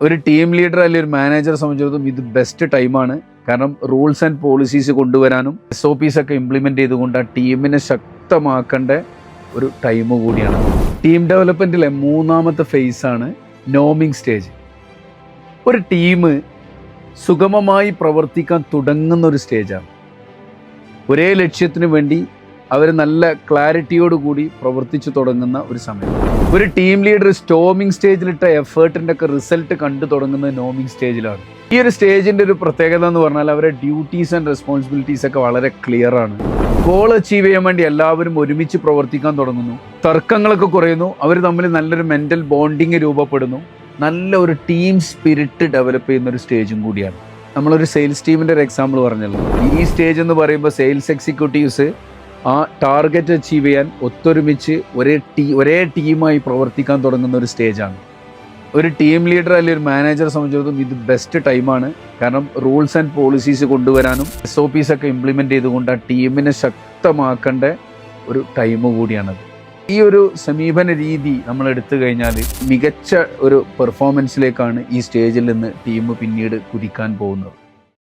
ഒരു team leader അല്ലെങ്കിൽ ഒരു മാനേജറെ സംബന്ധിച്ചിടത്തോളം ഇത് ബെസ്റ്റ് ടൈമാണ്. കാരണം റൂൾസ് ആൻഡ് പോളിസീസ് കൊണ്ടുവരാനും SOPs ഒക്കെ ഇംപ്ലിമെൻ്റ് ചെയ്തുകൊണ്ട് ആ ടീമിനെ ശക്തമാക്കേണ്ട ഒരു ടൈം കൂടിയാണ്. ടീം ഡെവലപ്മെൻറ്റിലെ മൂന്നാമത്തെ ഫേസാണ് നോമിങ് സ്റ്റേജ്. ഒരു ടീം സുഗമമായി പ്രവർത്തിക്കാൻ തുടങ്ങുന്ന ഒരു സ്റ്റേജാണ്. ഒരേ ലക്ഷ്യത്തിന് വേണ്ടി അവർ നല്ല ക്ലാരിറ്റിയോടുകൂടി പ്രവർത്തിച്ചു തുടങ്ങുന്ന ഒരു സമയം. ഒരു ടീം ലീഡർ സ്റ്റോമിങ് സ്റ്റേജിലിട്ട എഫേർട്ടിൻ്റെ ഒക്കെ റിസൾട്ട് കണ്ടു തുടങ്ങുന്നത് നോമിങ് സ്റ്റേജിലാണ്. ഈ ഒരു സ്റ്റേജിൻ്റെ ഒരു പ്രത്യേകത എന്ന് പറഞ്ഞാൽ അവരുടെ ഡ്യൂട്ടീസ് ആൻഡ് റെസ്പോൺസിബിലിറ്റീസ് ഒക്കെ വളരെ ക്ലിയർ ആണ്. ഗോൾ അച്ചീവ് ചെയ്യാൻ വേണ്ടി എല്ലാവരും ഒരുമിച്ച് പ്രവർത്തിക്കാൻ തുടങ്ങുന്നു. തർക്കങ്ങളൊക്കെ കുറയുന്നു. അവർ തമ്മിൽ നല്ലൊരു മെൻ്റൽ ബോണ്ടിങ് രൂപപ്പെടുന്നു. നല്ല ഒരു ടീം സ്പിരിറ്റ് ഡെവലപ്പ് ചെയ്യുന്ന ഒരു സ്റ്റേജും കൂടിയാണ്. നമ്മളൊരു സെയിൽസ് ടീമിൻ്റെ ഒരു എക്സാമ്പിൾ പറഞ്ഞല്ലോ. ഈ സ്റ്റേജ് എന്ന് പറയുമ്പോൾ സെയിൽസ് എക്സിക്യൂട്ടീവ്സ് ആ ടാർഗറ്റ് അച്ചീവ് ചെയ്യാൻ ഒത്തൊരുമിച്ച് ഒരേ ടീമായി പ്രവർത്തിക്കാൻ തുടങ്ങുന്ന ഒരു സ്റ്റേജാണ്. ഒരു ടീം ലീഡർ അല്ലെങ്കിൽ ഒരു മാനേജറെ സംബന്ധിച്ചിടത്തോളം ഇത് ബെസ്റ്റ് ടൈമാണ്. കാരണം റൂൾസ് ആൻഡ് പോളിസീസ് കൊണ്ടുവരാനും SOPs ഒക്കെ ഇംപ്ലിമെൻ്റ് ചെയ്തുകൊണ്ട് ആ ടീമിനെ ശക്തമാക്കേണ്ട ഒരു ടൈം കൂടിയാണത്. ഈ ഒരു സമീപന രീതി നമ്മൾ എടുത്തു കഴിഞ്ഞാൽ മികച്ച ഒരു പെർഫോമൻസിലേക്കാണ് ഈ സ്റ്റേജിൽ നിന്ന് ടീം പിന്നീട് കുതിക്കാൻ പോകുന്നത്.